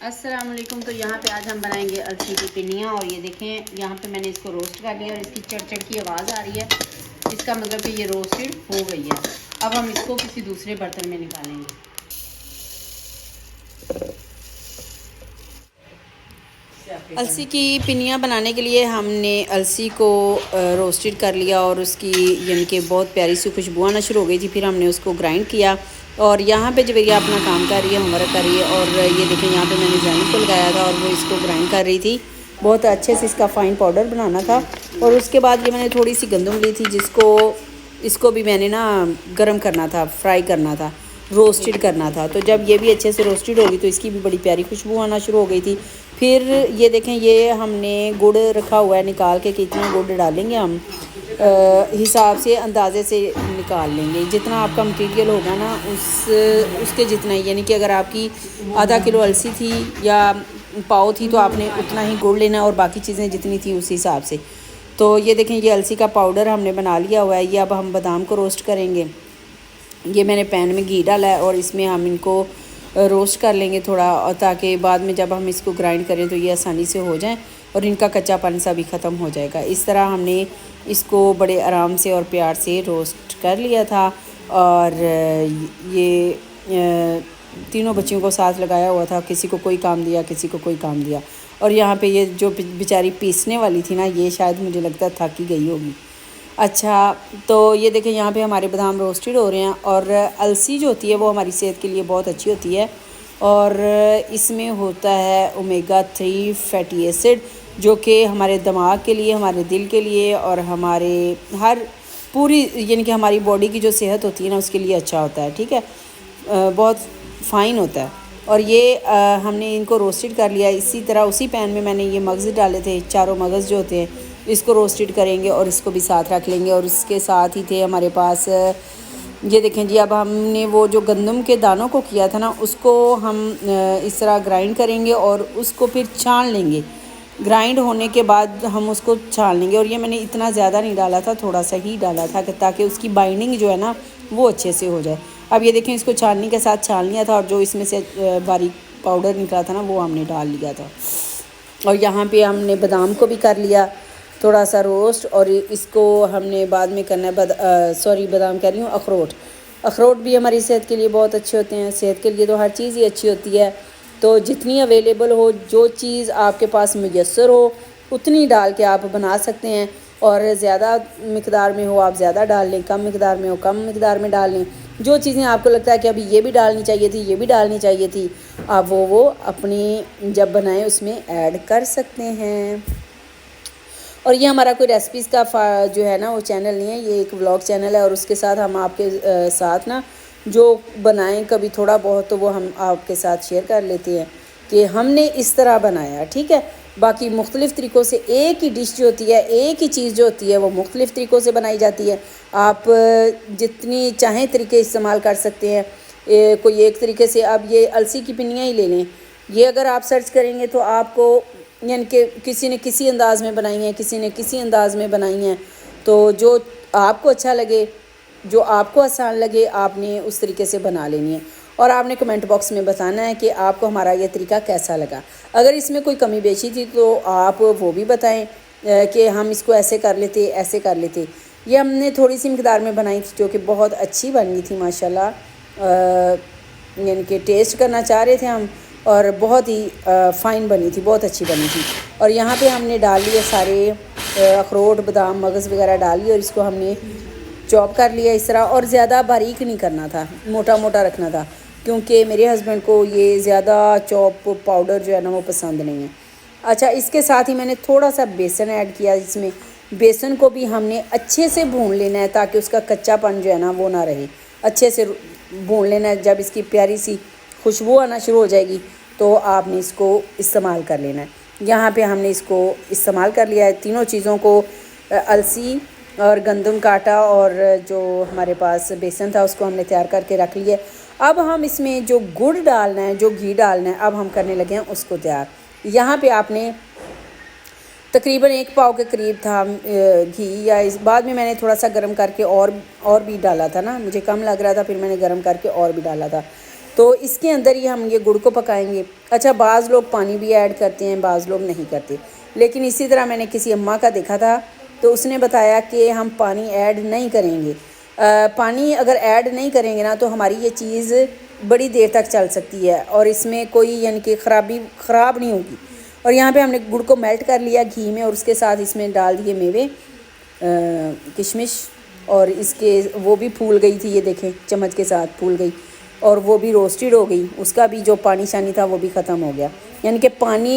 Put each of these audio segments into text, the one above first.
अस्सलाम वालेकुम। तो यहाँ पे आज हम बनाएंगे अलसी की पिनियाँ। और ये देखें यहाँ पे मैंने इसको रोस्ट कर लिया और इसकी चड़ की आवाज़ आ रही है, इसका मतलब कि ये रोस्टेड हो गई है। अब हम इसको किसी दूसरे बर्तन में निकालेंगे। अलसी की पिनियाँ बनाने के लिए हमने अलसी को रोस्टेड कर लिया और उसकी यानी कि बहुत प्यारी सी खुशबू आना शुरू हो गई थी। फिर हमने उसको ग्राइंड किया और यहाँ पे जवेरिया अपना काम कर रही है, होमवर्क कर रही है। और ये देखें यहाँ पे मैंने जैनी को लगाया था और वो इसको ग्राइंड कर रही थी। बहुत अच्छे से इसका फ़ाइन पाउडर बनाना था। और उसके बाद ये मैंने थोड़ी सी गंदम ली थी, इसको भी मैंने ना गर्म करना था, फ्राई करना था, रोस्टेड करना था। तो जब ये भी अच्छे से रोस्टेड होगी तो इसकी भी बड़ी प्यारी खुशबू आना शुरू हो गई थी। फिर ये देखें ये हमने गुड़ रखा हुआ है, निकाल के कितना गुड़ डालेंगे हम हिसाब से अंदाज़े से निकाल लेंगे। जितना आपका मटीरियल होगा ना उसके जितना ही, यानी कि अगर आपकी आधा किलो अलसी थी या पाव थी तो आपने उतना ही गुड़ लेना और बाकी चीज़ें जितनी थी उस हिसाब से। तो ये देखें ये अलसी का पाउडर हमने बना लिया हुआ है। ये अब हम बादाम को रोस्ट करेंगे। ये मैंने पैन में घी डाला है और इसमें हम इनको रोस्ट कर लेंगे थोड़ा, और ताकि बाद में जब हम इसको ग्राइंड करें तो ये आसानी से हो जाए और इनका कच्चापन सा भी ख़त्म हो जाएगा। इस तरह हमने इसको बड़े आराम से और प्यार से रोस्ट कर लिया था। और ये तीनों बच्चियों को साथ लगाया हुआ था, किसी को कोई काम दिया, किसी को कोई काम दिया। और यहाँ पे ये जो बेचारी पीसने वाली थी ना, ये शायद मुझे लगता है थक ही गई होगी। अच्छा, तो ये देखें यहाँ पे हमारे बादाम रोस्टेड हो रहे हैं। और अलसी जो होती है वो हमारी सेहत के लिए बहुत अच्छी होती है और इसमें होता है ओमेगा 3 फैटी एसिड, जो कि हमारे दिमाग के लिए, हमारे दिल के लिए और हमारे हर पूरी यानी कि हमारी बॉडी की जो सेहत होती है ना उसके लिए अच्छा होता है। ठीक है, बहुत फ़ाइन होता है। और ये हमने इनको रोस्टेड कर लिया। इसी तरह उसी पैन में मैंने ये मगज़ डाले थे, चारों मगज़ जो होते हैं, इसको रोस्टेड करेंगे और इसको भी साथ रख लेंगे। और इसके साथ ही थे हमारे पास ये देखें जी, अब हमने वो जो गंदम के दानों को किया था ना उसको हम इस तरह ग्राइंड करेंगे और उसको फिर छान लेंगे। ग्राइंड होने के बाद हम उसको छान लेंगे। और ये मैंने इतना ज़्यादा नहीं डाला था, थोड़ा सा ही डाला था ताकि उसकी बाइंडिंग जो है ना वो अच्छे से हो जाए। अब ये देखें इसको छाननी के साथ छान लिया था और जो इसमें से बारीक पाउडर निकला था ना वो हमने डाल लिया था। और यहाँ पे हमने बादाम को भी कर लिया थोड़ा सा रोस्ट। और इसको हमने बाद में करना है बादाम कह रही हूँ, अखरोट भी हमारी सेहत के लिए बहुत अच्छे होते हैं। सेहत के लिए तो हर चीज़ ही अच्छी होती है। तो जितनी अवेलेबल हो, जो चीज़ आपके पास मुयस्सर हो उतनी डाल के आप बना सकते हैं। और ज़्यादा मिकदार में हो आप ज़्यादा डाल लें, कम मिकदार में हो कम मिकदार में डाल लें। जो चीज़ें आपको लगता है कि अभी ये भी डालनी चाहिए थी, ये भी डालनी चाहिए थी, आप वो अपनी जब बनाएं उसमें ऐड कर सकते हैं। और ये हमारा कोई रेसिपीज़ का जो है ना वो चैनल नहीं है, ये एक व्लॉग चैनल है। और उसके साथ हम आपके साथ ना जो बनाएं कभी थोड़ा बहुत तो वो हम आपके साथ शेयर कर लेते हैं कि हमने इस तरह बनाया। ठीक है, बाकी मुख्तलिफ़ तरीक़ों से एक ही डिश जो होती है, एक ही चीज़ जो होती है वो मुख्तलिफ़ तरीक़ों से बनाई जाती है। आप जितनी चाहें तरीके इस्तेमाल कर सकते हैं। कोई एक तरीके से आप ये अलसी की पिनियाँ ही ले लें, ये अगर आप सर्च करेंगे तो आपको यानी कि किसी ने किसी अंदाज़ में बनाई हैं, किसी ने किसी अंदाज़ में बनाई हैं। तो जो आपको अच्छा लगे, जो आपको आसान लगे, आपने उस तरीके से बना लेनी है। और आपने कमेंट बॉक्स में बताना है कि आपको हमारा ये तरीका कैसा लगा। अगर इसमें कोई कमी बेशी थी तो आप वो भी बताएं कि हम इसको ऐसे कर लेते, ऐसे कर लेते। ये हमने थोड़ी सी मिकदार में बनाई थी जो कि बहुत अच्छी बनी थी माशाल्लाह। यानी कि टेस्ट करना चाह रहे थे हम और बहुत ही फ़ाइन बनी थी, बहुत अच्छी बनी थी। और यहाँ पे हमने डाल लिए सारे अखरोट, बादाम, मगज़ वगैरह डाल लिए और इसको हमने चॉप कर लिया इस तरह। और ज़्यादा बारीक नहीं करना था, मोटा मोटा रखना था, क्योंकि मेरे हस्बैंड को ये ज़्यादा चॉप पाउडर जो है ना वो पसंद नहीं है। अच्छा, इसके साथ ही मैंने थोड़ा सा बेसन ऐड किया। इसमें बेसन को भी हमने अच्छे से भून लेना है ताकि उसका कच्चापन जो है ना वो ना रहे। अच्छे से भून लेना है। जब इसकी प्यारी सी खुशबू आना शुरू हो जाएगी तो आपने इसको इस्तेमाल कर लेना है। यहाँ पे हमने इसको इस्तेमाल कर लिया है, तीनों चीज़ों को, अलसी और गंदम का आटा और जो हमारे पास बेसन था उसको हमने तैयार करके रख लिया। अब हम इसमें जो गुड़ डालना है, जो घी डालना है, अब हम करने लगे हैं उसको तैयार। यहाँ पे आपने तकरीबन 1 पाव के करीब था घी, या इस बाद में मैंने थोड़ा सा गर्म करके और भी डाला था ना, मुझे कम लग रहा था, फिर मैंने गर्म करके और भी डाला था। तो इसके अंदर ही हम ये गुड़ को पकाएंगे। अच्छा, बाज़ लोग पानी भी ऐड करते हैं, बाज़ लोग नहीं करते, लेकिन इसी तरह मैंने किसी अम्मा का देखा था तो उसने बताया कि हम पानी ऐड नहीं करेंगे। पानी अगर ऐड नहीं करेंगे ना तो हमारी ये चीज़ बड़ी देर तक चल सकती है और इसमें कोई यानी कि ख़राब नहीं होगी। और यहाँ पे हमने गुड़ को मेल्ट कर लिया घी में और उसके साथ इसमें डाल दिए मेवे, किशमिश, और इसके वो भी फूल गई थी, ये देखें चम्मच के साथ फूल गई और वो भी रोस्टेड हो गई। उसका भी जो पानी शानी था वो भी ख़त्म हो गया, यानी कि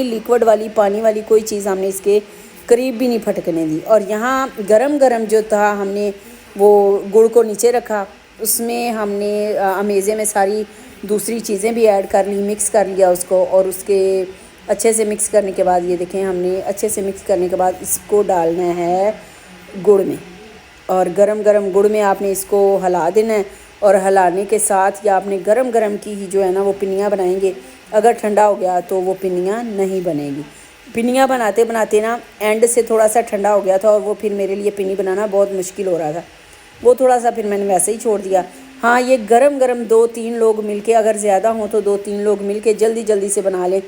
लिक्विड वाली पानी वाली कोई चीज़ हमने इसके करीब भी नहीं फटकने दी। और यहाँ गरम गरम जो था हमने वो गुड़ को नीचे रखा, उसमें हमने अमेज़े में सारी दूसरी चीज़ें भी ऐड कर ली, मिक्स कर लिया उसको। और उसके अच्छे से मिक्स करने के बाद ये देखें हमने अच्छे से मिक्स करने के बाद इसको डालना है गुड़ में, और गरम गरम गुड़ में आपने इसको हिला देना है। और हिलाने के साथ या आपने गरम गरम की ही जो है ना वो पिनियाँ बनाएंगे। अगर ठंडा हो गया तो वो पिनियाँ नहीं बनेगी। पिनियाँ बनाते बनाते ना एंड से थोड़ा सा ठंडा हो गया था और वो फिर मेरे लिए पिनी बनाना बहुत मुश्किल हो रहा था, वो थोड़ा सा फिर मैंने वैसे ही छोड़ दिया। हाँ, ये गरम गरम 2-3 लोग मिलके, अगर ज़्यादा हों तो 2-3 लोग मिलके जल्दी जल्दी से बना लें,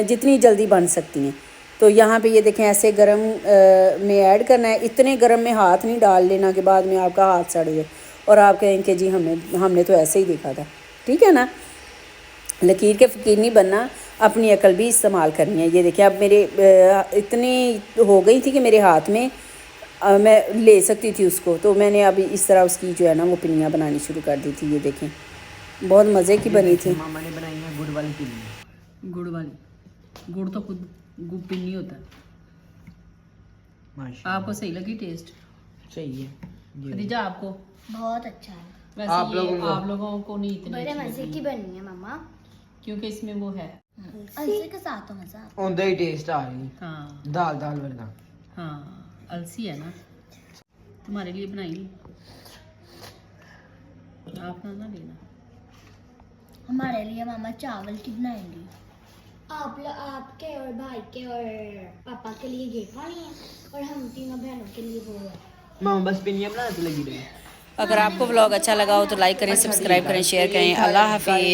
जितनी जल्दी बन सकती हैं। तो यहाँ पे ये देखें ऐसे गरम में ऐड करना है। इतने गरम में हाथ नहीं डाल लेना कि बाद में आपका हाथ सड़ जाए और आप कहें कि जी हमने तो ऐसे ही देखा था। ठीक है ना, लकीर के फ़कीर नहीं बनना, अपनी अकल भी इस्तेमाल करनी है। ये देखिए अब मेरे इतनी हो गई थी कि मेरे हाथ में मैं ले सकती थी उसको, तो मैंने अभी इस तरह उसकी जो है ना वो पिनियाँ बनानी शुरू कर दी थी। ये देखें बहुत मज़े की बनी थी। मामा ने बनाई है गुड़ वाली पिन्नी। गुड़ वाली, गुड़ तो खुद पिन्नी होता है। आपको सही लगी टेस्ट? सही है। खदीजा आपको? बहुत अच्छा है। वैसे आप लोगों को नहीं इतनी बड़े मजे की बनी है मामा, क्योंकि इसमें वो है अलसी के साथ तो मजा आता है। उनका ही टेस्ट आ रही। हाँ दाल वर्गा। हाँ, अलसी है ना, तुम्हारे लिए बनाई, आप ना लेना। हमारे लिए मामा चावल की बनाएंगे। आपके और भाई के और पापा के लिए ये खानी है और हम तीनों बहनों के लिए वो है। मामा बस पिनिया बनाने लगी रही। अगर आपको व्लॉग अच्छा लगा हो तो लाइक करें, सब्सक्राइब करें, शेयर करें। अल्लाह हाफिज़।